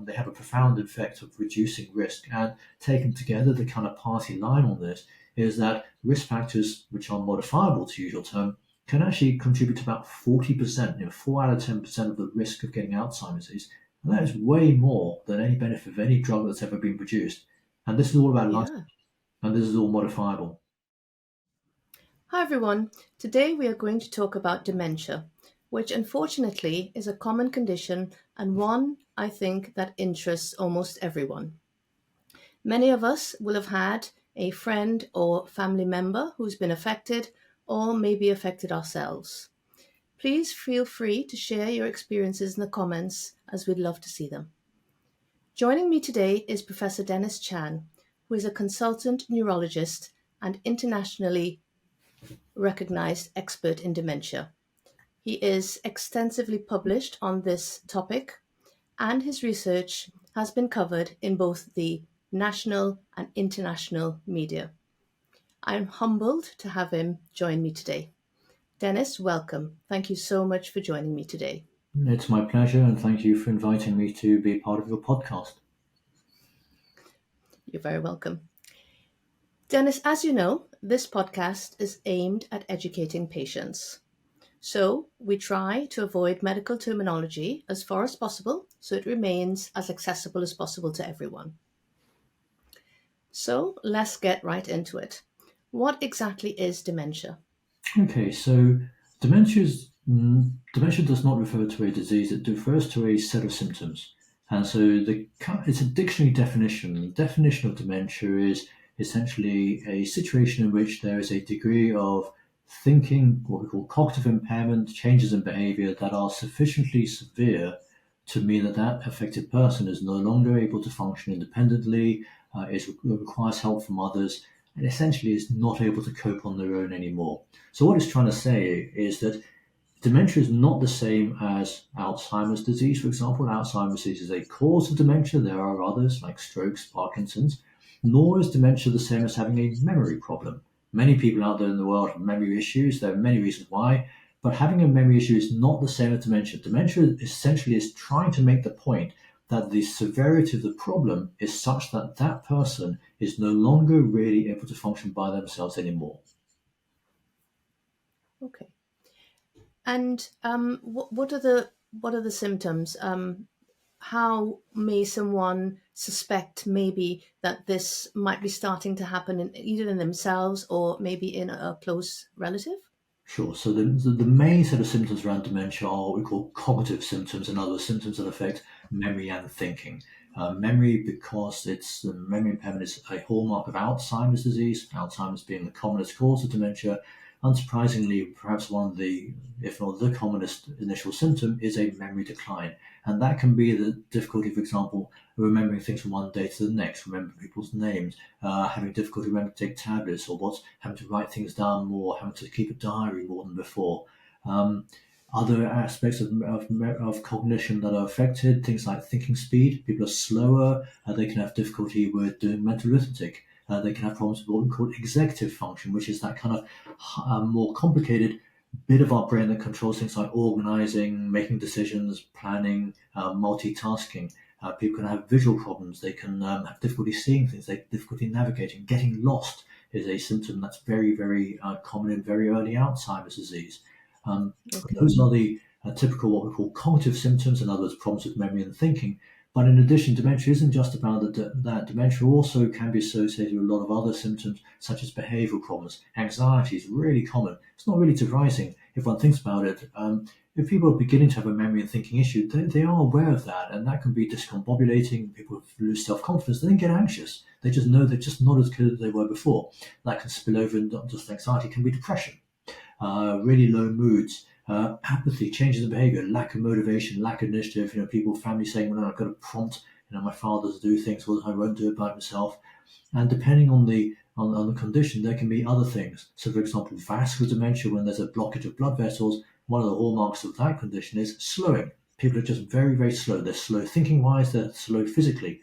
They have a profound effect of reducing risk. And taken together, the kind of party line on this is that risk factors, which are modifiable to use your term, can actually contribute to about 40%, 4 out of 10% of the risk of getting Alzheimer's disease. And that is way more than any benefit of any drug that's ever been produced. And this is all about life, Yeah. and this is all modifiable. Hi, everyone. Today we are going to talk about dementia, which unfortunately is a common condition and one I think that interests almost everyone. Many of us will have had a friend or family member who's been affected or maybe affected ourselves. Please feel free to share your experiences in the comments as we'd love to see them. Joining me today is Professor Dennis Chan, who is a consultant neurologist and internationally recognized expert in dementia. He is extensively published on this topic, and his research has been covered in both the national and international media. I'm humbled to have him join me today. Dennis, welcome. Thank you so much for joining me today. It's my pleasure, and thank you for inviting me to be part of your podcast. You're very welcome. Dennis, as you know, this podcast is aimed at educating patients. So we try to avoid medical terminology as far as possible so it remains as accessible as possible to everyone. So let's get right into it. What exactly is dementia? Okay, so dementia does not refer to a disease; it refers to a set of symptoms. And so it's a dictionary definition. The definition of dementia is essentially a situation in which there is a degree of thinking, what we call cognitive impairment, changes in behavior that are sufficiently severe to mean that that affected person is no longer able to function independently, requires help from others, and essentially is not able to cope on their own anymore. So what it's trying to say is that dementia is not the same as Alzheimer's disease, for example. Alzheimer's disease is a cause of dementia. There are others like strokes, Parkinson's. Nor is dementia the same as having a memory problem. Many people out there in the world have memory issues. There are many reasons why, but having a memory issue is not the same as dementia. Dementia essentially is trying to make the point that the severity of the problem is such that that person is no longer really able to function by themselves anymore. Okay. And what are the symptoms? How may someone suspect maybe that this might be starting to happen either in themselves or maybe in a close relative? Sure. So the main set of symptoms around dementia are what we call cognitive symptoms, and other symptoms that affect memory and thinking. Memory, because it's memory impairment is a hallmark of Alzheimer's disease, Alzheimer's being the commonest cause of dementia. Unsurprisingly, perhaps one of the, if not the commonest initial symptom is a memory decline. And that can be the difficulty, for example, remembering things from one day to the next, remembering people's names, having difficulty remembering to take tablets, or what's having to write things down more, having to keep a diary more than before. Other aspects of cognition that are affected, things like thinking speed. People are slower. They can have difficulty with doing mental arithmetic. They can have problems with what we call executive function, which is that kind of more complicated bit of our brain that controls things like organizing, making decisions, planning, multitasking. People can have visual problems. They can have difficulty seeing things. They have difficulty navigating. Getting lost is a symptom that's very, very common in very early Alzheimer's disease. Okay. Those are the typical what we call cognitive symptoms, in other words, problems with memory and thinking. But in addition, dementia isn't just about that. Dementia also can be associated with a lot of other symptoms, such as behavioral problems. Anxiety is really common. It's not really surprising if one thinks about it. If people are beginning to have a memory and thinking issue, they are aware of that, and that can be discombobulating. People lose self-confidence, they then get anxious. They just know they're just not as good as they were before. That can spill over into not just anxiety, it can be depression, really low moods, apathy, changes in behavior, lack of motivation, lack of initiative. People, family saying, "Well, no, I've got to prompt, my father to do things, or I won't do it by myself." And depending on the condition, there can be other things. So, for example, vascular dementia, when there's a blockage of blood vessels, one of the hallmarks of that condition is slowing. People are just very, very slow. They're slow thinking-wise. They're slow physically.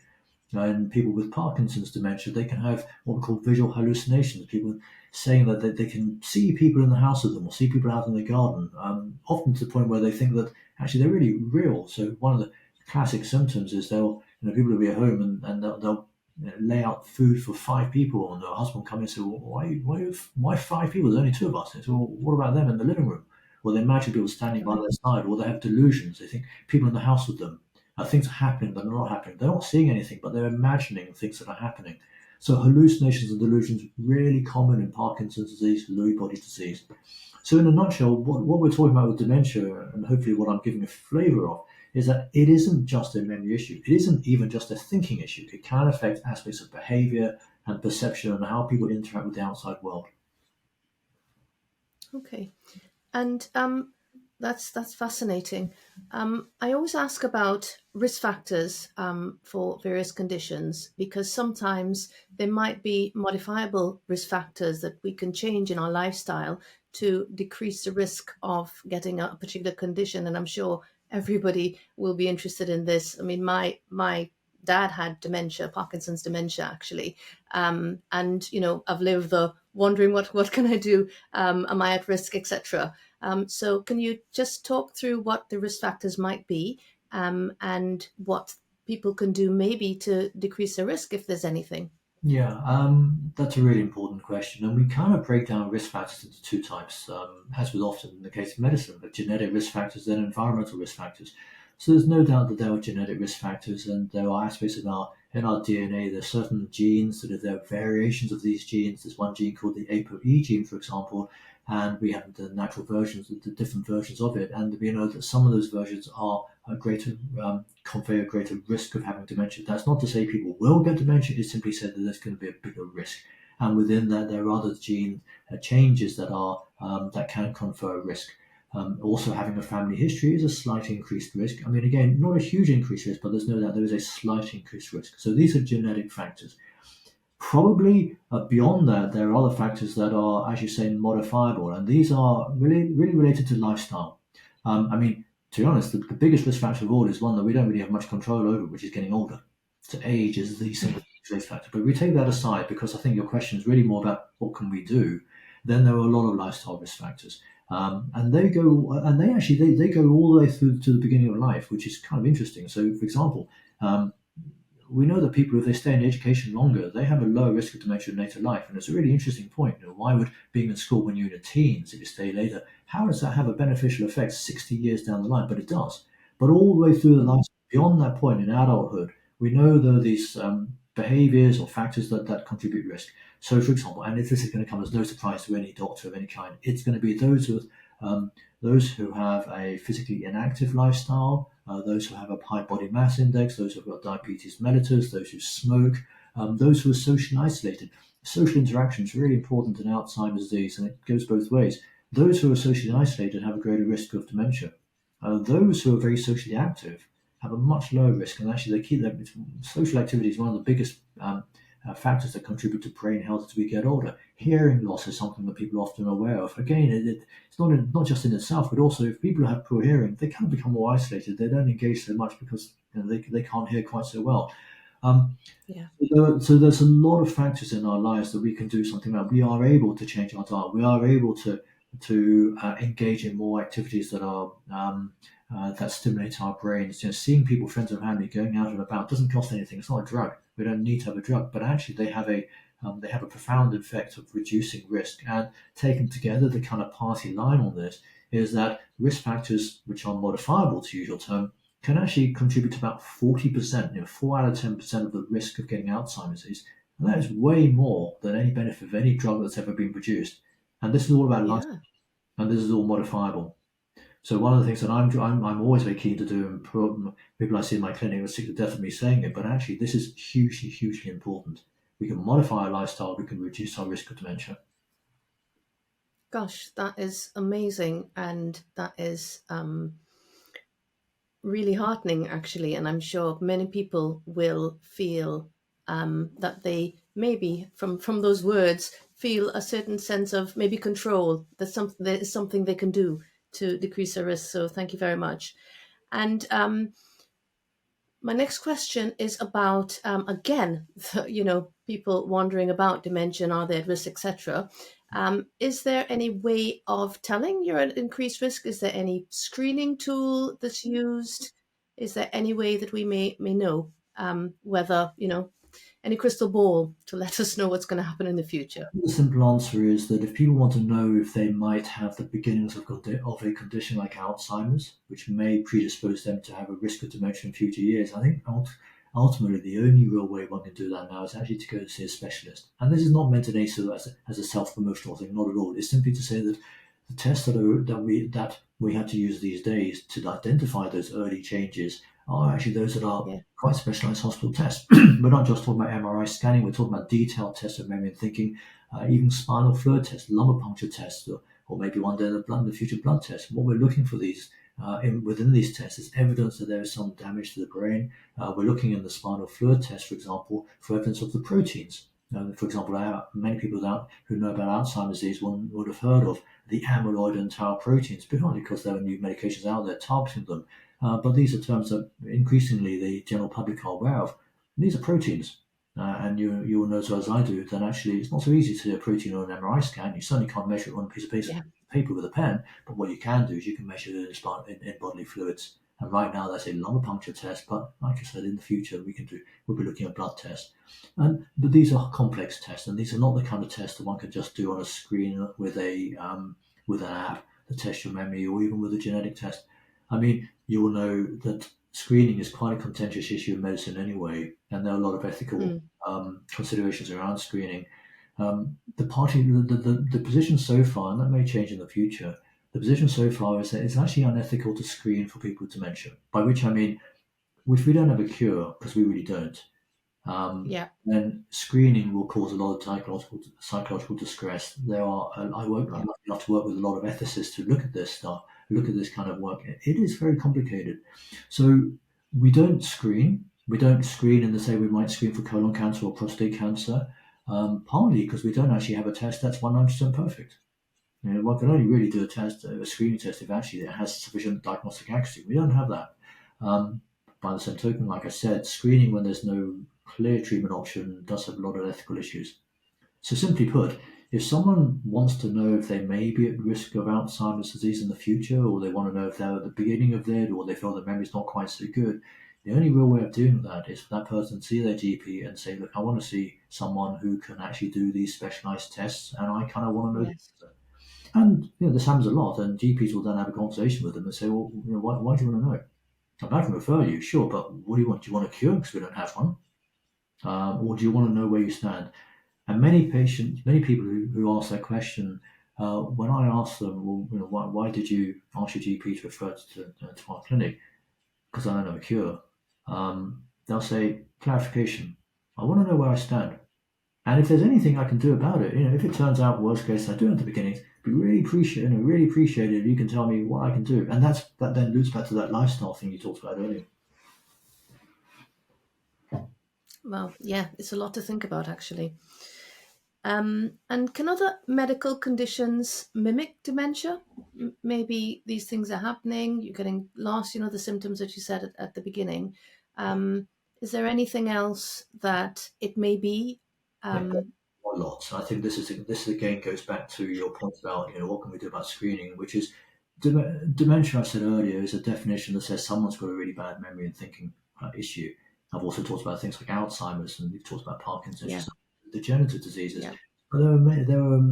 And people with Parkinson's dementia, they can have what we call visual hallucinations. People saying that they can see people in the house with them, or see people out in the garden, often to the point where they think that actually they're really real. So one of the classic symptoms is people will be at home and they'll lay out food for five people, and their husband come in and say, well, why five people? There's only two of us. They say, well, what about them in the living room? Or they imagine people standing by Right. their side, or they have delusions. They think people in the house with them. Things are happening that are not happening. They're not seeing anything, but they're imagining things that are happening. So hallucinations and delusions really common in Parkinson's disease, Lewy body disease. So in a nutshell, what we're talking about with dementia, and hopefully what I'm giving a flavour of, is that it isn't just a memory issue. It isn't even just a thinking issue. It can affect aspects of behaviour and perception and how people interact with the outside world. Okay. And that's fascinating. I always ask about risk factors for various conditions because sometimes there might be modifiable risk factors that we can change in our lifestyle to decrease the risk of getting a particular condition. And I'm sure everybody will be interested in this. I mean, my dad had dementia, Parkinson's dementia, actually, and I've lived the wondering what can I do, am I at risk, etc. So, can you just talk through what the risk factors might be and what people can do maybe to decrease the risk if there's anything? Yeah, that's a really important question, and we kind of break down risk factors into two types, as with often in the case of medicine, but genetic risk factors and environmental risk factors. So there's no doubt that there are genetic risk factors, and there are aspects in our DNA. There's certain genes that are there are variations of these genes. There's one gene called the ApoE gene, for example, and we have the natural versions, the different versions of it, and we know that some of those versions are a greater convey a greater risk of having dementia. That's not to say people will get dementia, it simply said that there's going to be a bigger risk. And within that, there are other gene changes that can confer risk. Also, having a family history is a slight increased risk. I mean, again, not a huge increased risk, but there's no doubt there is a slight increased risk. So these are genetic factors. Probably beyond that, there are other factors that are, as you say, modifiable, and these are really related to lifestyle. I mean, to be honest, the biggest risk factor of all is one that we don't really have much control over, which is getting older. So age is the single risk factor. But we take that aside because I think your question is really more about what can we do. Then there are a lot of lifestyle risk factors, and they go all the way through to the beginning of life, which is kind of interesting. So, for example. We know that people, if they stay in education longer, they have a lower risk of dementia in later life. And it's a really interesting point. Why would being in school when you're in your teens, if you stay later, how does that have a beneficial effect 60 years down the line? But it does. But all the way through the life, beyond that point in adulthood, we know there are these behaviors or factors that contribute risk. So, for example, and if this is going to come as no surprise to any doctor of any kind, it's going to be those who have a physically inactive lifestyle, those who have a high body mass index, those who've got diabetes mellitus, those who smoke, those who are socially isolated. Social interaction is really important in Alzheimer's disease, and it goes both ways. Those who are socially isolated have a greater risk of dementia. Those who are very socially active have a much lower risk, and actually they keep their social activity is one of the biggest factors that contribute to brain health as we get older. Hearing loss is something that people are often aware of. Again, it's not just in itself, but also if people have poor hearing, they kind of become more isolated. They don't engage so much because they can't hear quite so well. Um, Yeah. so there's a lot of factors in our lives that we can do something about. We are able to change our diet. We are able to engage in more activities that stimulate our brains. Seeing people, friends and family, going out and about doesn't cost anything. It's not a drug. We don't need to have a drug, but actually they have a profound effect of reducing risk. And taken together, the kind of party line on this is that risk factors, which are modifiable to use your term, can actually contribute to about 40%, 4 out of 10% of the risk of getting Alzheimer's disease. And that is way more than any benefit of any drug that's ever been produced. And this is all about life, Yeah. and this is all modifiable. So one of the things that I'm always very keen to do, and people I see in my clinic are sick to death of me saying it, but actually this is hugely important. We can modify our lifestyle, we can reduce our risk of dementia. Gosh, that is amazing, and that is really heartening, actually. And I'm sure many people will feel that they maybe, from those words, feel a certain sense of maybe control. There is something they can do to decrease their risk. So thank you very much. And my next question is about again, people wondering about dementia, are they at risk, etc. Is there any way of telling you're at increased risk? Is there any screening tool that's used? is there any way that we may know whether, any crystal ball to let us know what's going to happen in the future? The simple answer is that if people want to know if they might have the beginnings of a condition like Alzheimer's, which may predispose them to have a risk of dementia in future years, I think ultimately the only real way one can do that now is actually to go and see a specialist. And this is not meant in any sort of as a self-promotional thing, not at all. It's simply to say that the tests that we have to use these days to identify those early changes are actually those that are Yeah, quite specialized hospital tests. We're not just talking about MRI scanning, we're talking about detailed tests of memory and thinking, even spinal fluid tests, lumbar puncture tests, or maybe one day the future blood tests. What we're looking for within these tests is evidence that there is some damage to the brain. We're looking in the spinal fluid test, for example, for evidence of the proteins. For example, many people who know about Alzheimer's disease would have heard of the amyloid and tau proteins, partly because there are new medications out there targeting them. But these are terms that increasingly the general public are aware of. These are proteins. And you will know as well as I do that actually it's not so easy to see a protein on an MRI scan. You certainly can't measure it on a piece of yeah, paper with a pen, but what you can do is you can measure it in bodily fluids. And right now that's a lumbar puncture test, but like I said, in the future we'll be looking at blood tests. But these are complex tests, and these are not the kind of tests that one can just do on a screen with an app that tests your memory, or even with a genetic test. I mean, you will know that screening is quite a contentious issue in medicine anyway, and there are a lot of ethical mm, considerations around screening. The position so far, and that may change in the future, the position so far is that it's actually unethical to screen for people with dementia, by which I mean, which we don't have a cure, because we really don't. yeah, Then screening will cause a lot of psychological distress. I'm yeah, lucky enough to work with a lot of ethicists who look at this stuff, look at this kind of work. It is very complicated. So we don't screen. We don't screen in the same way we might screen for colon cancer or prostate cancer, partly because we don't actually have a test that's 100% perfect. One can only really do a screening test if actually it has sufficient diagnostic accuracy. We don't have that. Um, by the same token, like I said, screening when there's no clear treatment option does have a lot of ethical issues. So simply put, if someone wants to know if they may be at risk of Alzheimer's disease in the future, or they want to know if they're at the beginning of it, or they feel their memory's not quite so good, the only real way of doing that is for that person to see their GP and say, look, I want to see someone who can actually do these specialized tests, and I kind of want to know. yes, And this happens a lot, and GPs will then have a conversation with them and say, well, why do you want to know? I can refer you, sure, but what do you want? Do you want a cure because we don't have one, or do you want to know where you stand? And many people who ask that question, when I ask them, well, why did you ask your GP to refer to our clinic? Because I don't have a cure. They'll say clarification. I want to know where I stand. And if there's anything I can do about it, if it turns out worst case I do it at the beginning, be really appreciate it if you can tell me what I can do. And that then loops back to that lifestyle thing you talked about earlier. well, yeah, it's a lot to think about actually. And can other medical conditions mimic dementia? Maybe these things are happening, you're getting lost, the symptoms that you said at the beginning. Is there anything else that it may be? Yeah, Um, a lot. So I think this again goes back to your point about what can we do about screening, which is dementia. I said earlier is a definition that says someone's got a really bad memory and thinking issue. I've also talked about things like Alzheimer's, and we've talked about Parkinson's, yeah, just degenerative diseases. yeah, But there are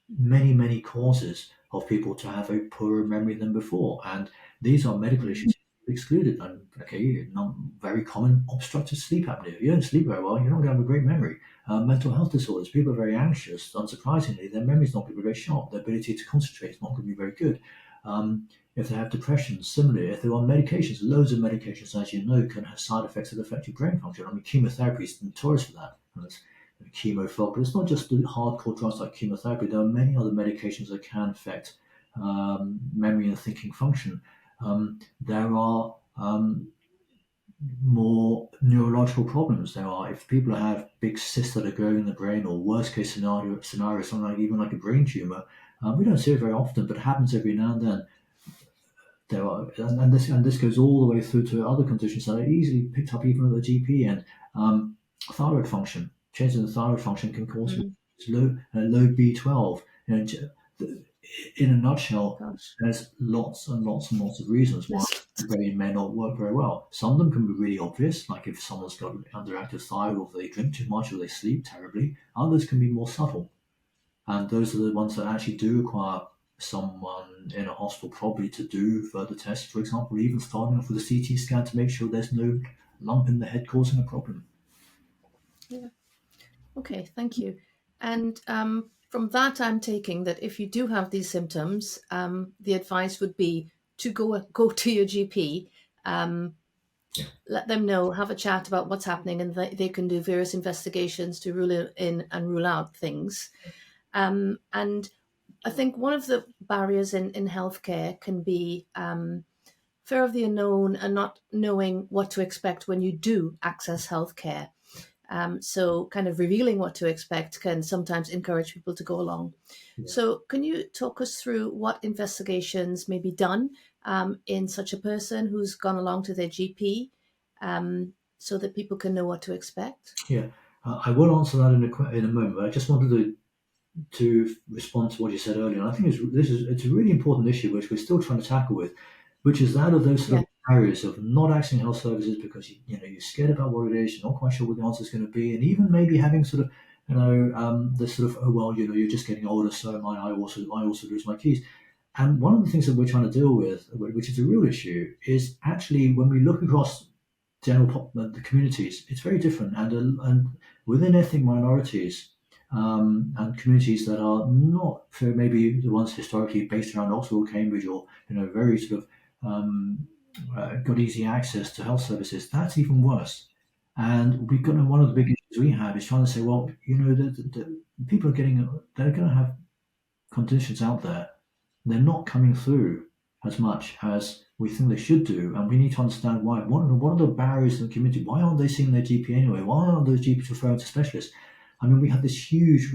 many causes of people to have a poorer memory than before, and these are medical mm, issues excluded. And okay, not very common obstructive sleep apnea. If you don't sleep very well, you're not going to have a great memory. Mental health disorders. People are very anxious. Unsurprisingly, their memory's not going to be very sharp. Their ability to concentrate is not going to be very good. If they have depression, similarly, if they're on medications, loads of medications, as you know, can have side effects that affect your brain function. I mean, chemotherapy is notorious for that. And it's chemotherapy, but it's not just the hardcore drugs like chemotherapy. There are many other medications that can affect memory and thinking function. There are more neurological problems. There are, if people have big cysts that are growing in the brain, or worst case scenario, something like even like a brain tumor. We don't see it very often, but it happens every now and then. There are, and this goes all the way through to other conditions that are easily picked up even at the GP end. Thyroid function, change in the thyroid function can cause mm, low B12. In a nutshell, gosh, there's lots and lots of reasons why. the brain may not work very well. Some of them can be really obvious, like if someone's got underactive thyroid, or they drink too much, or they sleep terribly. Others can be more subtle, and those are the ones that actually do require someone in a hospital probably to do further tests, for example, even starting off with a CT scan to make sure there's no lump in the head causing a problem. Yeah. Okay, thank you. And from that, I'm taking that if you do have these symptoms, the advice would be to go to your GP, um, Yeah. let them know, have a chat about what's happening, and they can do various investigations to rule in and rule out things. And I think one of the barriers in healthcare can be fear of the unknown and not knowing what to expect when you do access healthcare. So, kind of revealing what to expect can sometimes encourage people to go along. Yeah. So, can you talk us through what investigations may be done in such a person who's gone along to their GP, so that people can know what to expect? Yeah. I will answer that in a moment. But I just wanted to respond to what you said earlier. And I think it's a really important issue which we're still trying to tackle with, which is that of those sort Yeah, of barriers of not accessing health services because you're scared about what it is, you're not quite sure what the answer is going to be, and even maybe having sort of this sort of, oh well, you're just getting older, so am I. I also lose my keys. And one of the things that we're trying to deal with, which is a real issue, is actually when we look across the communities, it's very different. And within ethnic minorities and communities that are not maybe the ones historically based around Oxford or Cambridge, or very sort of got easy access to health services, that's even worse. And we've got one of the big issues we have is trying to say, well, the people they're going to have conditions out there, they're not coming through as much as we think they should do, and we need to understand why. What are the barriers in the community? Why aren't they seeing their GP anyway? Why aren't those GPs referring to specialists? I mean, we have this huge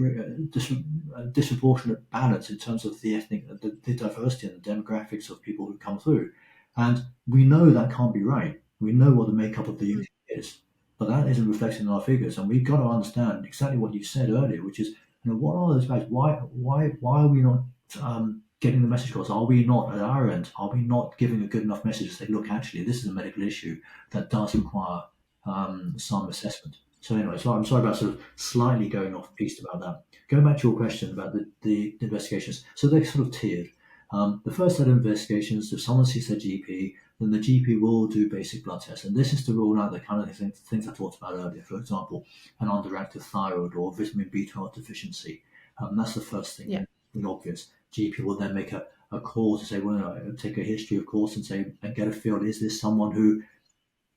disproportionate balance in terms of the ethnic, the diversity and the demographics of people who come through, and we know that can't be right. We know what the makeup of the mm, youth is, but that isn't reflected in our figures, and we've got to understand exactly what you said earlier, which is, what are those barriers? Why are we not getting the message across? Are we not, at our end, are we not giving a good enough message to say, look, actually, this is a medical issue that does require some assessment? So anyway, so I'm sorry about sort of slightly going off piste about that. Going back to your question about the investigations, so they're sort of tiered. The first set of investigations, if someone sees their GP, then the GP will do basic blood tests, and this is to rule out the kind of things I talked about earlier. For example, an underactive thyroid or vitamin B12 deficiency. That's the first thing, yeah, the obvious. GP will then make a call to say, well, take a history, of course, and say, and get a feel, is this someone who,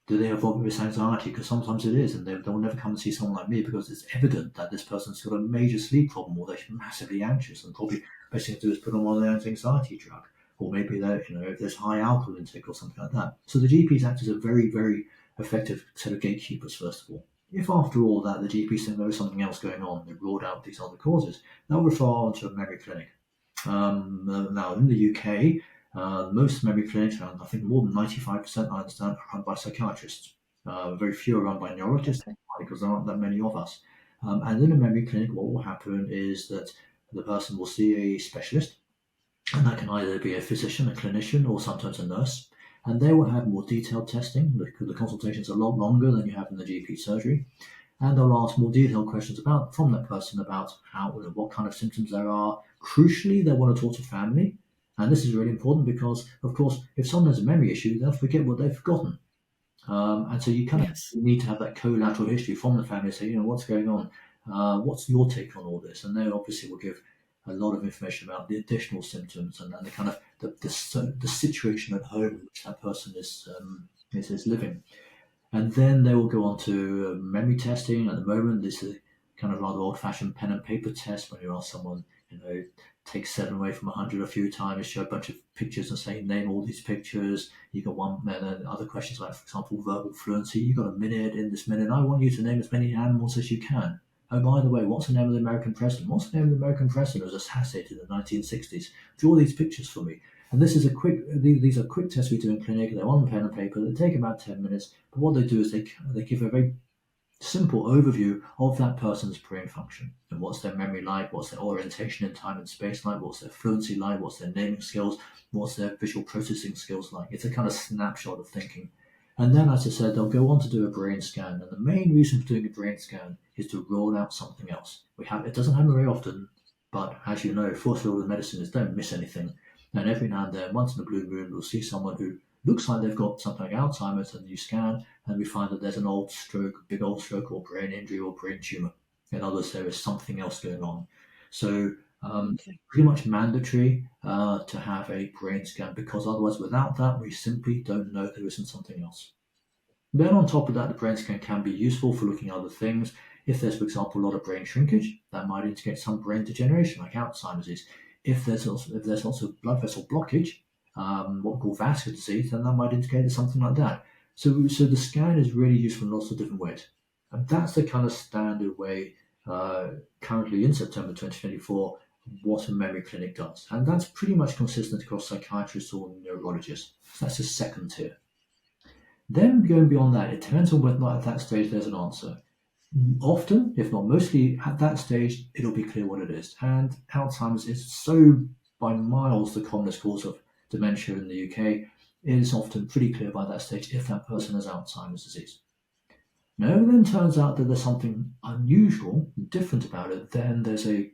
do they have obvious anxiety? Because sometimes it is, and they'll never come and see someone like me because it's evident that this person's got a major sleep problem, or they're massively anxious, and probably best thing to do is put them on their anti-anxiety drug, or maybe if there's high alcohol intake or something like that. So the GPs act as a very, very effective set of gatekeepers, first of all. If after all that the GP think there is something else going on, they ruled out these other causes, they'll refer on to a memory clinic. Now, in the UK, most memory clinics, I think more than 95%, I understand, are run by psychiatrists. Very few are run by neurologists okay, because there aren't that many of us. And in a memory clinic, what will happen is that the person will see a specialist, and that can either be a physician, a clinician, or sometimes a nurse. And they will have more detailed testing because the consultations are a lot longer than you have in the GP surgery, and they'll ask more detailed questions from that person about what kind of symptoms there are. Crucially, they want to talk to family, and this is really important because, of course, if someone has a memory issue, they'll forget what they've forgotten, and so you kind of yes, need to have that collateral history from the family. Say, what's going on, what's your take on all this, and they obviously will give a lot of information about the additional symptoms and the kind of the situation at home in which that person is living. And then they will go on to memory testing. At the moment, this is kind of rather old-fashioned pen and paper test when you ask someone, take 7 away from 100 a few times, show a bunch of pictures and say, name all these pictures. You got one, and then other questions like, for example, verbal fluency. You got a minute. In this minute, I want you to name as many animals as you can. Oh, by the way, what's the name of the American president? What's the name of the American president who was assassinated in the 1960s? Draw these pictures for me. And this is these are quick tests we do in clinic. They're on pen and paper. They take about 10 minutes. But what they do is they give a very simple overview of that person's brain function and what's their memory like, what's their orientation in time and space like, what's their fluency like, what's their naming skills, what's their visual processing skills like. It's a kind of snapshot of thinking. And then, as I said, they'll go on to do a brain scan. And the main reason for doing a brain scan is to rule out something else. It doesn't happen very often, but as you know, fourth law of medicine is don't miss anything. And every now and then, once in a blue moon, we'll see someone who looks like they've got something like Alzheimer's, and you scan, and we find that there's an old stroke, big old stroke, or brain injury, or brain tumor. In others, there is something else going on. So, Okay. pretty much mandatory to have a brain scan, because otherwise, without that, we simply don't know there isn't something else. Then on top of that, the brain scan can be useful for looking at other things. If there's, for example, a lot of brain shrinkage, that might indicate some brain degeneration, like Alzheimer's disease. If there's also blood vessel blockage, what we call vascular disease, then that might indicate something like that. So the scan is really useful in lots of different ways, and that's the kind of standard way currently in September 2024 what a memory clinic does, and that's pretty much consistent across psychiatrists or neurologists. So that's the second tier. Then going beyond that, it depends on whether or not at that stage there's an answer. Often, if not mostly, at that stage, it'll be clear what it is. And Alzheimer's is so by miles the commonest cause of dementia in the UK. It is often pretty clear by that stage if that person has Alzheimer's disease. Now, if it then turns out that there's something unusual, different about it, then there's a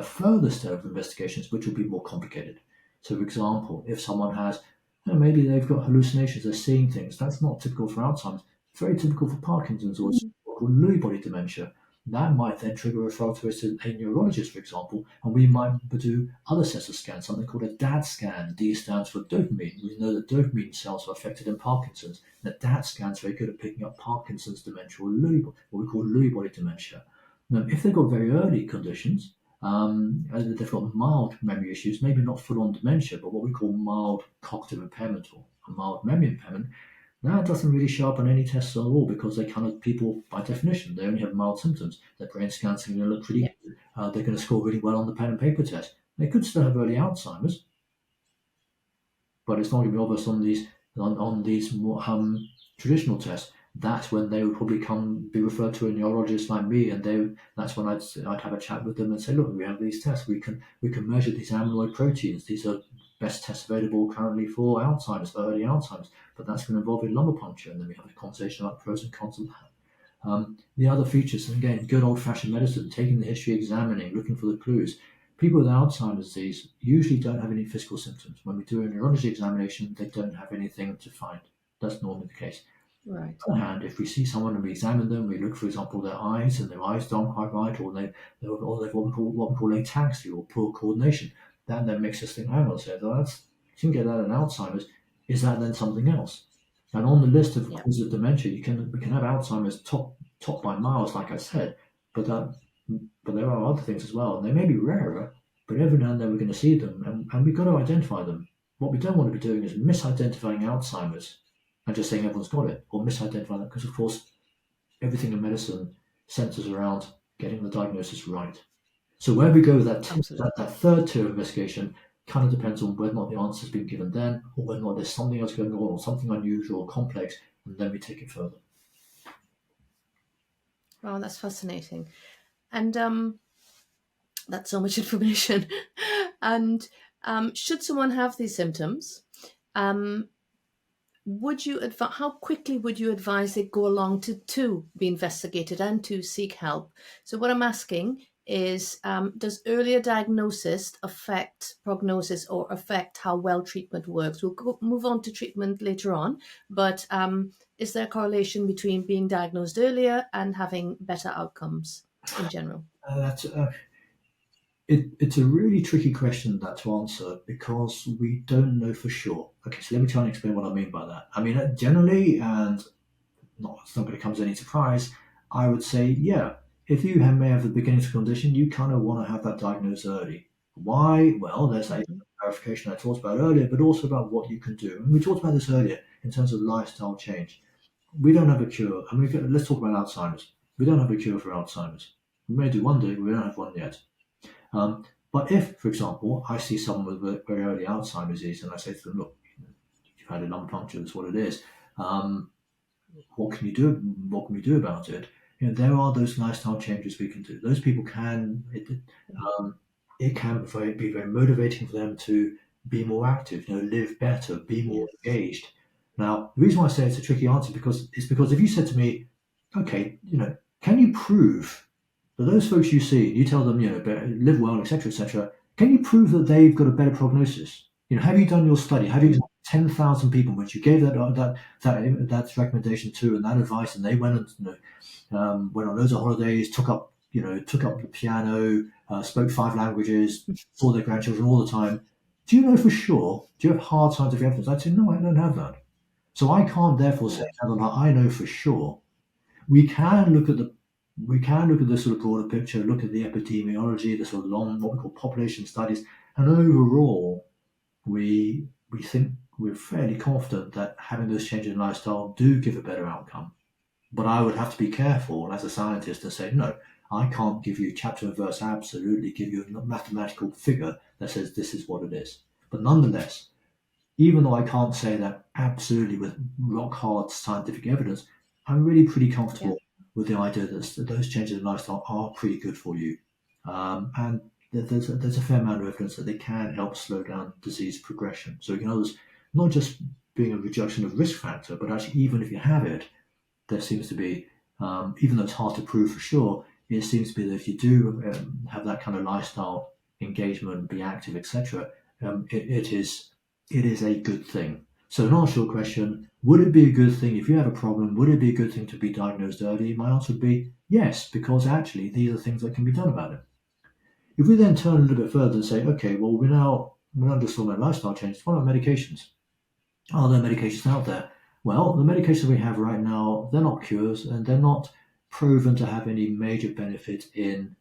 further step of investigations which will be more complicated. So, for example, if someone has, maybe they've got hallucinations, they're seeing things, that's not typical for Alzheimer's, it's very typical for Parkinson's or Mm. what we call Lewy body dementia. That might then trigger a referral to a neurologist, for example, and we might do other sets of scans, something called a DAD scan. D stands for dopamine. We know that dopamine cells are affected in Parkinson's. The DAD scan is very good at picking up Parkinson's dementia or what we call Lewy body dementia. Now, if they've got very early conditions, they've got mild memory issues, maybe not full-on dementia, but what we call mild cognitive impairment or a mild memory impairment, that doesn't really show up on any tests at all because they kind of people, by definition, they only have mild symptoms. Their brain scans are going to look pretty Yeah. good. They're going to score really well on the pen and paper test. They could still have early Alzheimer's, but it's not going to be obvious on these more traditional tests. That's when they would probably be referred to a neurologist like me, and that's when I'd have a chat with them and say, look, we have these tests. We can measure these amyloid proteins. These are best tests available currently for Alzheimer's, early Alzheimer's, but that's going to involve a lumbar puncture, and then we have a conversation about pros and cons of that. The other features, and again, good old-fashioned medicine, taking the history, examining, looking for the clues. People with Alzheimer's disease usually don't have any physical symptoms. When we do a neurology examination, they don't have anything to find. That's normally the case. Right. On the other hand, if we see someone and we examine them, we look, for example, their eyes, and their eyes don't quite right, or they've what we call ataxia or poor coordination, that then makes us think, hang on a second, you can get that in Alzheimer's. Is that then something else? And on the list of Yeah. causes of dementia, we can have Alzheimer's top by miles, like I said, but there are other things as well, and they may be rarer, but every now and then we're going to see them, and we've got to identify them. What we don't want to be doing is misidentifying Alzheimer's and just saying everyone's got it, or misidentifying that, because of course everything in medicine centers around getting the diagnosis right. So where we go with Absolutely. that third tier of investigation kind of depends on whether or not the answer's been given then, or whether or not there's something else going on, or something unusual or complex, and then we take it further. Wow, that's fascinating. And that's so much information. And should someone have these symptoms, um, how quickly would you advise they go along to be investigated and to seek help? So what I'm asking is, does earlier diagnosis affect prognosis or affect how well treatment works? Move on to treatment later on, but is there a correlation between being diagnosed earlier and having better outcomes in general? That's it's a really tricky question that to answer because we don't know for sure. Okay, so let me try and explain what I mean by that. I mean, generally, and it's not going to come as any surprise, I would say, yeah, if you may have the beginnings of a condition, you kind of want to have that diagnosed early. Why? Well, there's a Mhm. clarification I talked about earlier, but also about what you can do. And we talked about this earlier in terms of lifestyle change. We don't have a cure. I mean, let's talk about Alzheimer's. We don't have a cure for Alzheimer's. We may do one day, but we don't have one yet. Um, but if, for example, I see someone with a very early Alzheimer's disease and I say to them, look, you've had a lung puncture, that's what it is. Um, what can you do? What can we do about it? There are those lifestyle changes we can do. Those people can. Um, it can be very motivating for them to be more active. Live better, be more Yes. engaged. Now, the reason why I say it's a tricky answer is because if you said to me, okay, can you prove that those folks you see, you tell them, live well, etc., etc., can you prove that they've got a better prognosis? Have you done your study? Have you Mm. examined 10,000 people which you gave that recommendation to and that advice, and they went and went on loads of holidays, took up the piano, spoke 5 languages, saw their grandchildren all the time. Do you know for sure? Do you have hard scientific evidence? I'd say no, I don't have that. So I can't therefore say Yeah. I know for sure. We can look at the sort of broader picture, look at the epidemiology, the sort of long what we call population studies, and overall we think we're fairly confident that having those changes in lifestyle do give a better outcome. But I would have to be careful as a scientist and say, no, I can't give you chapter and verse, absolutely give you a mathematical figure that says this is what it is. But nonetheless, even though I can't say that absolutely with rock hard scientific evidence, I'm really pretty Yeah. comfortable with the idea that those changes in lifestyle are pretty good for you. And there's a fair amount of evidence that they can help slow down disease progression. So, not just being a reduction of risk factor, but actually, even if you have it, there seems to be, even though it's hard to prove for sure, it seems to be that if you do have that kind of lifestyle engagement, be active, etc., it is a good thing. So, in answer to your question, would it be a good thing if you have a problem? Would it be a good thing to be diagnosed early? My answer would be yes, because actually these are things that can be done about it. If we then turn a little bit further and say, okay, well, we're now just talking about lifestyle changes. What about medications? Are there medications out there? Well, the medications we have right now, they're not cures and they're not proven to have any major benefit in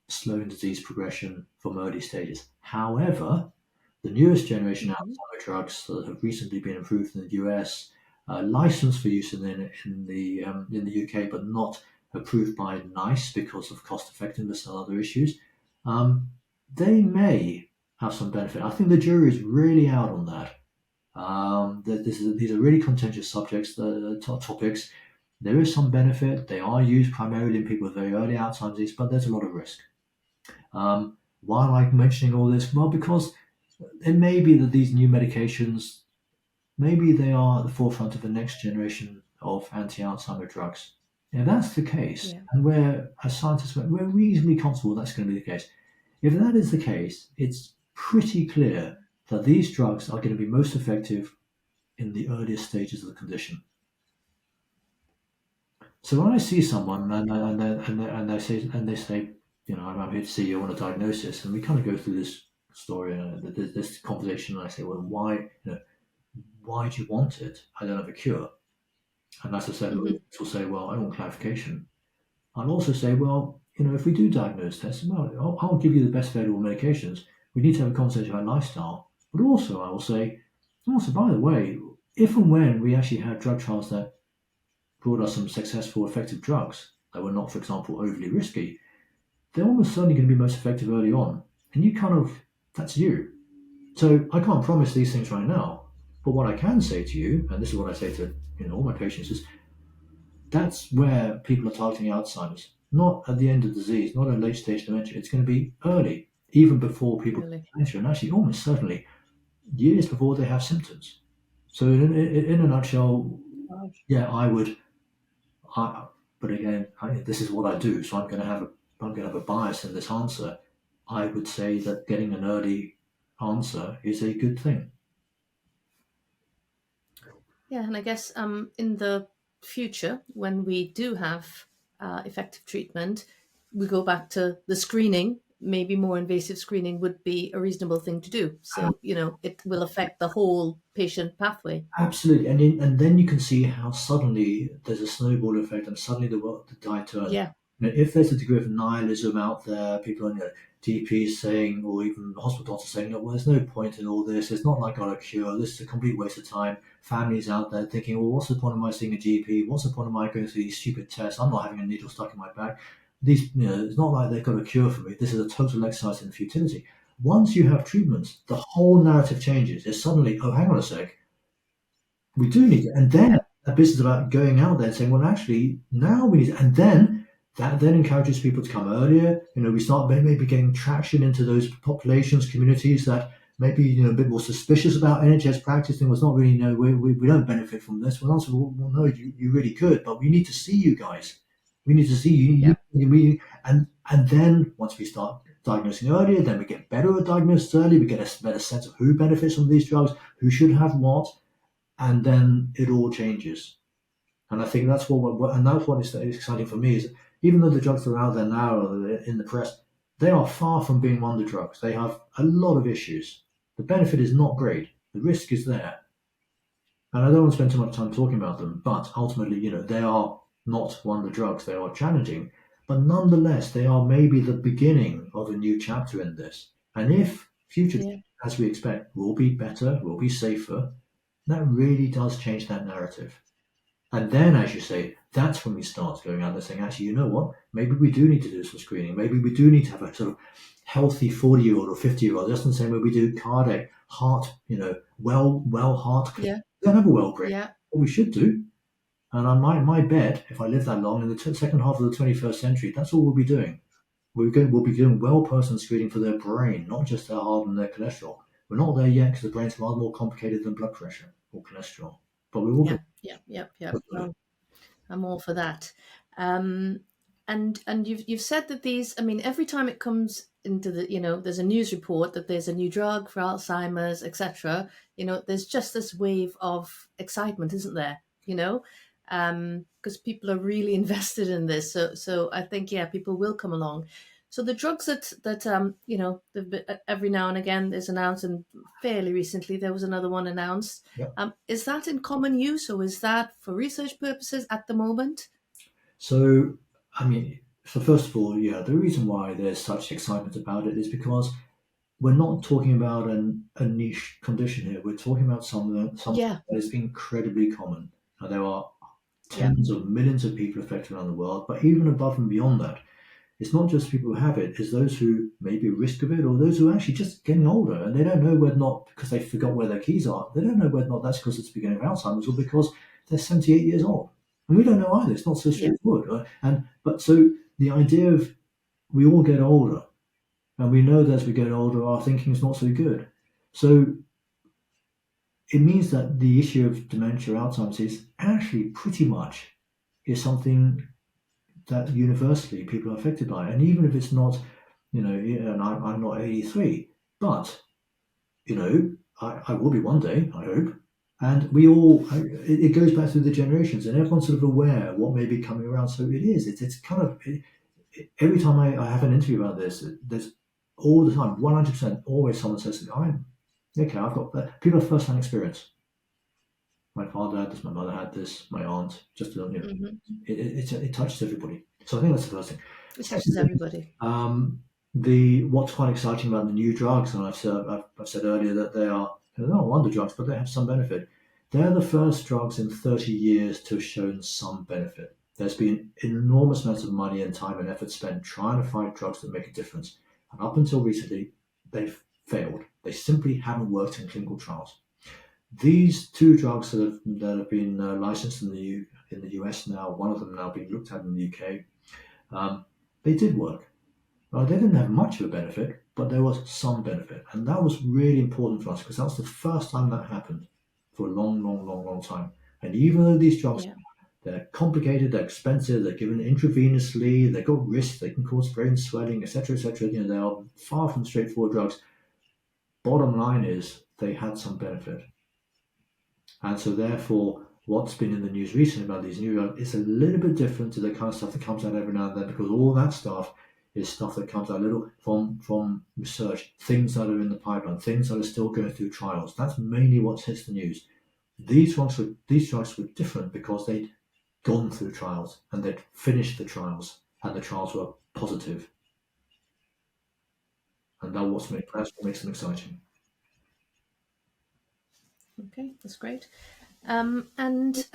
slowing disease progression from early stages. However, the newest generation Hmm. Alzheimer drugs that have recently been approved in the US, licensed for use in the UK, but not approved by NICE because of cost effectiveness and other issues, um, they may have some benefit. I think the jury is really out on that. These are really contentious subjects, topics. There is some benefit. They are used primarily in people with very early Alzheimer's disease, but there's a lot of risk. Why am I mentioning all this? Well, because it may be that these new medications, maybe they are at the forefront of the next generation of anti-Alzheimer drugs. If that's the case, Yeah. and as scientists, we're reasonably comfortable that's going to be the case. If that is the case, it's pretty clear that these drugs are going to be most effective in the earliest stages of the condition. So when I see someone and they say, I'm here to see you, I want a diagnosis, and we kind of go through this story and this conversation, and I say, well, why do you want it? I don't have a cure. And as I said, Hmm. will say, well, I want clarification. I'll also say, well, if we do diagnose this, well, I'll give you the best available medications. We need to have a conversation about lifestyle. But also, I will say, also, by the way, if and when we actually have drug trials that brought us some successful, effective drugs that were not, for example, overly risky, they're almost certainly going to be most effective early on. And that's you. So I can't promise these things right now. But what I can say to you, and this is what I say to all my patients, is that's where people are targeting Alzheimer's, not at the end of the disease, not at late stage dementia. It's going to be early, even before people get Really. dementia, and actually almost certainly years before they have symptoms. So in a nutshell, Wow. yeah, I would. But again, this is what I do, so I'm going to have a bias in this answer. I would say that getting an early answer is a good thing. Yeah, and I guess in the future, when we do have effective treatment, we go back to the screening. Maybe more invasive screening would be a reasonable thing to do. So, it will affect the whole patient pathway. Absolutely, and then you can see how suddenly there's a snowball effect, and suddenly the tide turns. Yeah. If there's a degree of nihilism out there, people on GPs saying, or even hospital doctors saying, "Well, there's no point in all this. It's not like I got a cure. This is a complete waste of time." Families out there thinking, "Well, what's the point of my seeing a GP? What's the point of my going through these stupid tests? I'm not having a needle stuck in my back. It's not like they've got a cure for me. This is a total exercise in futility." Once you have treatments, the whole narrative changes. It's suddenly, oh, hang on a sec, we do need it. And then Yeah. a business about going out there and saying, well, actually, now we need, and then that then encourages people to come earlier. We start maybe getting traction into those populations, communities that maybe a bit more suspicious about NHS practice and was not really, we don't benefit from this. Well, also, well no, you really could, but we need to see you guys. We need to see Yeah. and then once we start diagnosing earlier, then we get better at diagnosis early. We get a better sense of who benefits from these drugs, who should have what, and then it all changes. And I think that's and that's what is exciting for me is even though the drugs that are out there now or in the press, they are far from being wonder drugs. They have a lot of issues. The benefit is not great. The risk is there. And I don't want to spend too much time talking about them, but ultimately, they are not wonder drugs. They are challenging. But nonetheless, they are maybe the beginning of a new chapter in this. And if future, Yeah. as we expect, will be better, will be safer, that really does change that narrative. And then, as you say, that's when we start going out there saying, actually, you know what? Maybe we do need to do some screening. Maybe we do need to have a sort of healthy 40-year-old or 50-year-old, just in the same way we do cardiac, heart, well heart. We Yeah. don't have a well brain. Yeah. What we should do, and on my bet, if I live that long in the second half of the 21st century, that's all we'll be doing. We'll be doing well person screening for their brain, not just their heart and their cholesterol. We're not there yet because the brain's rather more complicated than blood pressure or cholesterol, but we will Yeah. get. Yeah. Yeah. Yeah. No, I'm all for that. Um, and you've said that these. I mean, every time it comes into the, there's a news report that there's a new drug for Alzheimer's, etc. There's just this wave of excitement, isn't there? Because people are really invested in this. So I think people will come along. So the drugs that every now and again is announced, and fairly recently there was another one announced. Yeah. Is that in common use, or is that for research purposes at the moment? So, I mean, so first of all, yeah, the reason why there's such excitement about it is because we're not talking about a niche condition here. We're talking about something Yeah, that is incredibly common. Now, there are yeah, tens of millions of people affected around the world, but even above and beyond that, it's not just people who have it, it's those who may be at risk of it or those who are actually just getting older and they don't know whether or not, because they forgot where their keys are, they don't know whether or not that's because it's the beginning of Alzheimer's or because they're 78 years old. And we don't know either. It's not so yeah, straightforward. Right? But so the idea of we all get older and we know that as we get older, our thinking is not so good. So it means that the issue of dementia, Alzheimer's is actually pretty much is something that universally people are affected by. And even if it's not, and I'm not 83, but, I will be one day, I hope. And we all, it goes back through the generations and everyone's sort of aware of what may be coming around. So it's kind of, every time I have an interview about this, there's all the time, 100%, always someone says, to me, okay, I've got that. People have first-hand experience. My father had this, my mother had this, my aunt, just, it touches everybody. So I think that's the first thing. it Second touches thing, everybody. what's quite exciting about the new drugs, and I've said earlier that they're not wonder drugs, but they have some benefit. They're the first drugs in 30 years to have shown some benefit. There's been enormous amounts of money and time and effort spent trying to find drugs that make a difference. And up until recently, they've failed. They simply haven't worked in clinical trials. These two drugs that have been licensed in the US now, one of them now being looked at in the UK, they did work. They didn't have much of a benefit, but there was some benefit. And that was really important for us because that was the first time that happened for a long, long, long, long time. And even though these drugs, Yeah, they're complicated, they're expensive, they're given intravenously, they've got risks, they can cause brain swelling, etc., etc. They are far from straightforward drugs. Bottom line is they had some benefit. And so therefore, what's been in the news recently about these new drugs is a little bit different to the kind of stuff that comes out every now and then because all that stuff is stuff that comes out a little from research, things that are in the pipeline, things that are still going through trials. That's mainly what hits the news. These drugs were different because they'd gone through trials and they'd finished the trials and the trials were positive. And that's what makes them exciting. okay, that's great. And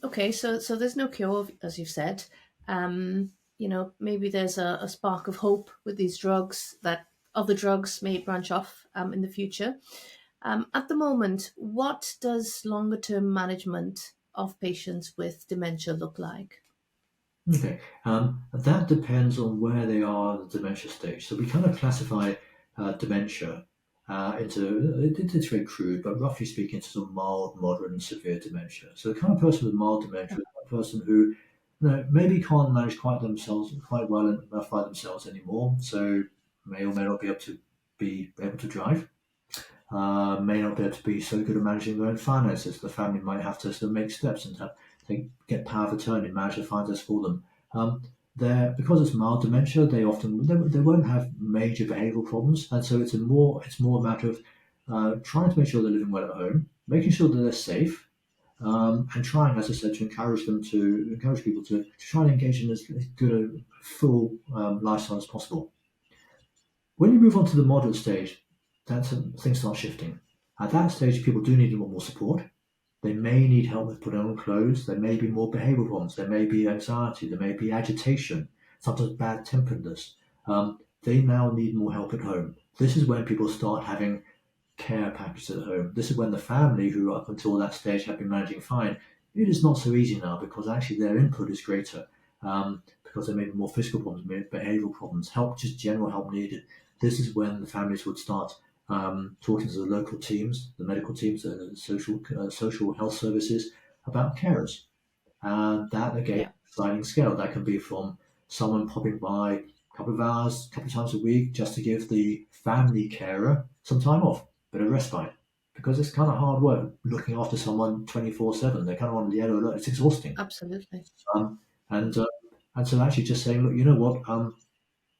okay, so there's no cure, as you've said. Maybe there's a spark of hope with these drugs that other drugs may branch off in the future. At the moment, what does longer term management of patients with dementia look like? Okay, that depends on where they are in the dementia stage. So we kind of classify dementia it's very crude, but roughly speaking, it's sort of mild, moderate, and severe dementia. So the kind of person with mild dementia is a person who, maybe can't manage quite well and by themselves anymore. So may or may not be able to drive. May not be able to be so good at managing their own finances. The family might have to sort of make steps and get power of attorney, manage their finances for them. Um, because it's mild dementia, they won't have major behavioural problems, and so it's more a matter of trying to make sure they're living well at home, making sure that they're safe, and trying, as I said, to encourage people to try and engage in as good a full lifestyle as possible. When you move on to the moderate stage, that's when things start shifting. At that stage, people do need a lot more support. They may need help with putting on clothes. There may be more behavioural problems. There may be anxiety. There may be agitation, sometimes bad temperedness. They now need more help at home. This is when people start having care packages at home. This is when the family, who up until that stage have been managing fine, it is not so easy now because actually their input is greater. Because there may be more physical problems, maybe behavioural problems, just general help needed. This is when the families would start talking to the local teams, the medical teams, the social health services about carers. And that again, Yeah, sliding scale. That can be from someone popping by a couple of hours, a couple of times a week, just to give the family carer some time off, bit of respite. Because it's kind of hard work looking after someone 24/7. They're kind of on the yellow alert. It's exhausting. absolutely. Um, and uh, and so actually just saying, look, you know what?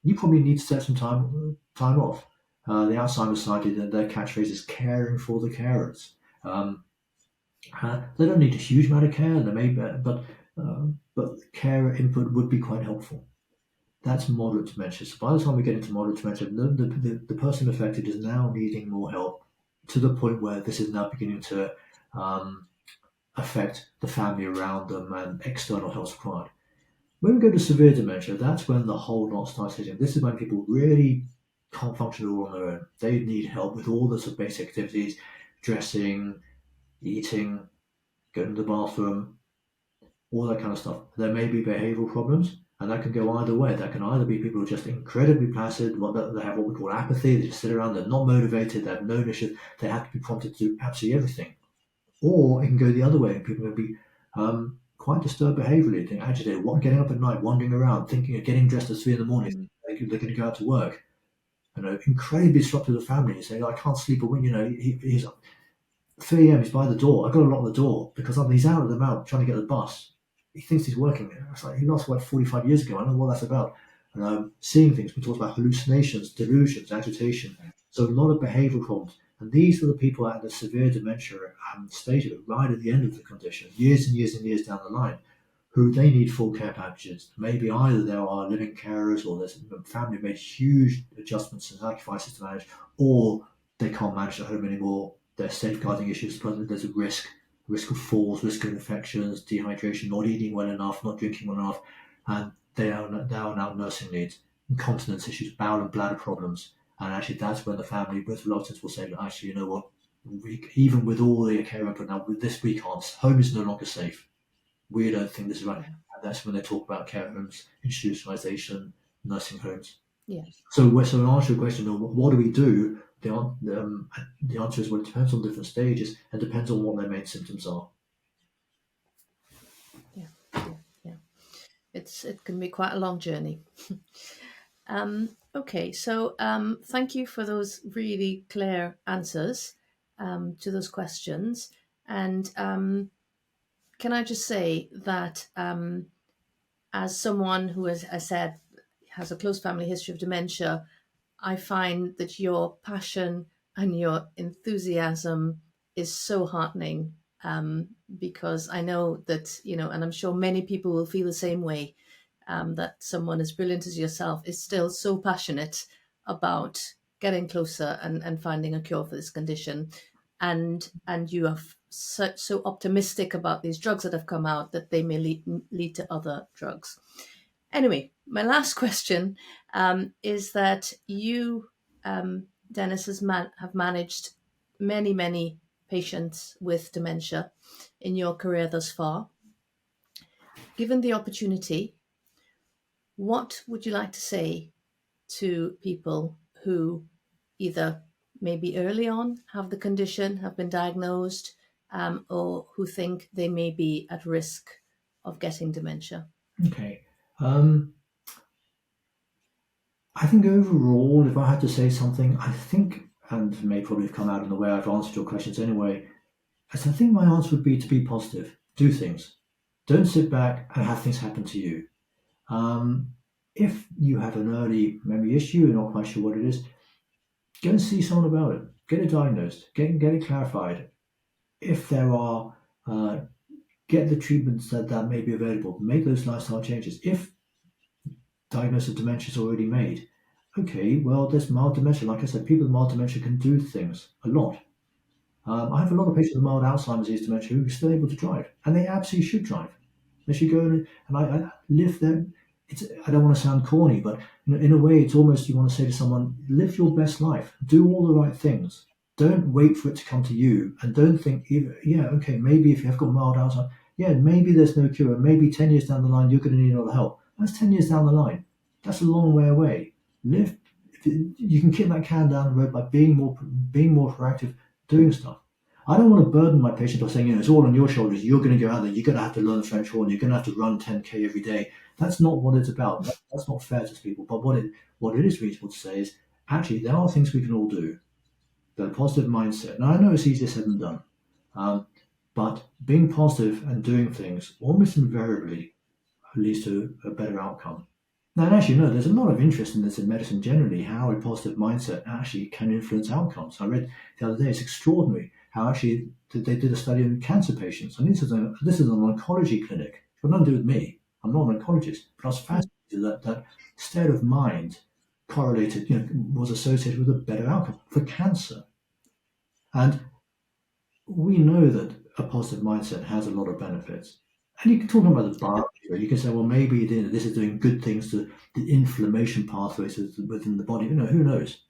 You probably need to set some time off. The Alzheimer Society, their catchphrase is caring for the carers. Um, they don't need a huge amount of care, they may, but carer input would be quite helpful. That's moderate dementia. So by the time we get into moderate dementia, the person affected is now needing more help to the point where this is now beginning to um, affect the family around them and external help required. When we go to severe dementia, that's when the whole lot starts hitting. This is when people really can't function all on their own. They need help with all the sort of basic activities, dressing, eating, going to the bathroom, all that kind of stuff. There may be behavioural problems, and that can go either way. That can either be people who are just incredibly placid, they have what we call apathy, they just sit around, they're not motivated, they have no initiative, they have to be prompted to do absolutely everything. Or it can go the other way, and people can be quite disturbed behaviourally, agitated, getting up at night, wandering around, thinking of getting dressed at 3 in the morning, Mm. they're going to go out to work. Incredibly disruptive to the family. You say, I can't sleep a wink, he's 3 a.m. He's by the door. I've got to lock the door because he's out of the mouth trying to get the bus. He thinks he's working. It's like he lost 45 years ago. I don't know what that's about. Seeing things. We talked about hallucinations, delusions, agitation. So a lot of behavioural problems. And these are the people at the severe dementia stage of it, right at the end of the condition, years and years and years down the line, who they need full care packages. Maybe either there are living carers or there's a family made huge adjustments and sacrifices to manage, or they can't manage at home anymore. There's safeguarding issues, but there's a risk of falls, risk of infections, dehydration, not eating well enough, not drinking well enough, and they are now nursing needs, incontinence issues, bowel and bladder problems. And actually, that's when the family, with reluctance, will say, actually, you know what? Even with all the care input now, with this we can't. Home is no longer safe. We don't think this is right. Yeah. And that's when they talk about care homes, institutionalization, nursing homes. Yes. So in answer to your question, what do we do? The answer is, well, it depends on different stages and depends on what their main symptoms are. Yeah. Yeah. Yeah. It can be quite a long journey. Okay, so thank you for those really clear answers to those questions. And can I just say that as someone who, as I said, has a close family history of dementia, I find that your passion and your enthusiasm is so heartening, because I know that, and I'm sure many people will feel the same way, that someone as brilliant as yourself is still so passionate about getting closer and finding a cure for this condition. And you are so optimistic about these drugs that have come out that they may lead to other drugs. Anyway, my last question is that you, Dennis, have managed many, many patients with dementia in your career thus far. Given the opportunity, what would you like to say to people who either maybe early on have the condition, have been diagnosed, or who think they may be at risk of getting dementia? Okay. I think overall, if I had to say something, I think, and it may probably have come out in the way I've answered your questions anyway, I think my answer would be to be positive. Do things. Don't sit back and have things happen to you. Um, if you have an early memory issue, you're not quite sure what it is, go and see someone about it. Get it diagnosed. Get it clarified. If there are, get the treatments that may be available. Make those lifestyle changes. If diagnosis of dementia is already made, okay, well, there's mild dementia. Like I said, people with mild dementia can do things a lot. I have a lot of patients with mild Alzheimer's disease dementia who are still able to drive, and they absolutely should drive. They should go and I live them. I don't want to sound corny, but in a way, it's almost you want to say to someone, live your best life, do all the right things. Don't wait for it to come to you, and don't think, yeah, okay, maybe if you have got mild Alzheimer's, yeah, maybe there's no cure. Maybe 10 years down the line, you're going to need a lot of help. That's 10 years down the line. That's a long way away. Live. You can kick that can down the road by being more proactive, doing stuff. I don't want to burden my patient by saying, it's all on your shoulders. You're going to go out there. You're going to have to learn the French horn. You're going to have to run 10K every day. That's not what it's about. That's not fair to people. But what it is reasonable to say is, actually, there are things we can all do. That a positive mindset. Now, I know it's easier said than done. But being positive and doing things almost invariably leads to a better outcome. Now, and actually, there's a lot of interest in this in medicine generally, how a positive mindset actually can influence outcomes. I read the other day, it's extraordinary how actually they did a study on cancer patients. And this is an oncology clinic. It's got nothing to do with me. I'm not an oncologist, but I was fascinated that state of mind correlated, was associated with a better outcome for cancer. And we know that a positive mindset has a lot of benefits. And you can talk about the biology. You can say, well, maybe this is doing good things to the inflammation pathways within the body. Who knows?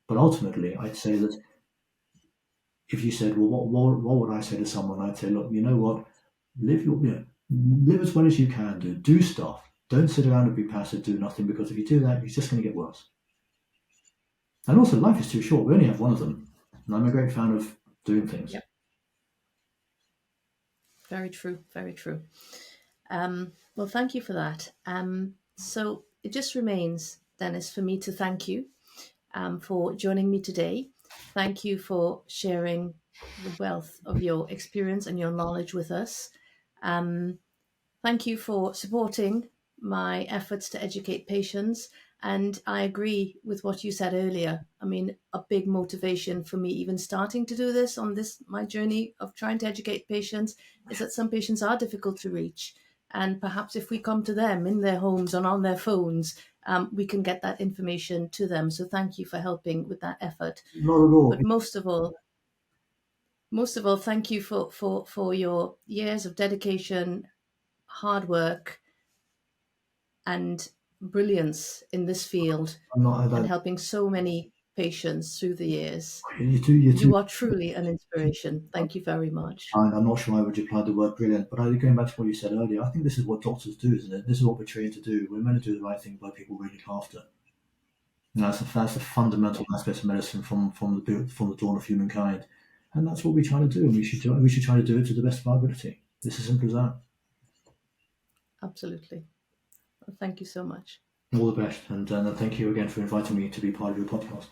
But ultimately, I'd say that if you said, well, what would I say to someone? I'd say, look, you know what? Live as well as you can do. Do stuff. Don't sit around and be passive, do nothing, because if you do that, it's just going to get worse. And also, life is too short. We only have one of them. And I'm a great fan of doing things. Yep. Very true. Very true. Well, thank you for that. So it just remains, Dennis, for me to thank you for joining me today. Thank you for sharing the wealth of your experience and your knowledge with us. Thank you for supporting my efforts to educate patients. And I agree with what you said earlier. I mean, a big motivation for me even starting to do this on my journey of trying to educate patients is that some patients are difficult to reach. And perhaps if we come to them in their homes and on their phones, we can get that information to them. So thank you for helping with that effort. Not at all. But most of all, thank you for your years of dedication, hard work, and brilliance in this field and helping so many patients through the years. You are truly an inspiration. Thank you very much. I'm not sure I would apply the word brilliant, but going back to what you said earlier, I think this is what doctors do, isn't it? This is what we're trained to do. We're meant to do the right thing by people we look after. And that's the fundamental aspect of medicine from the dawn of humankind. And that's what we try to do. And we should try to do it to the best of our ability. It's as simple as that. Absolutely. Well, thank you so much. All the best. And thank you again for inviting me to be part of your podcast.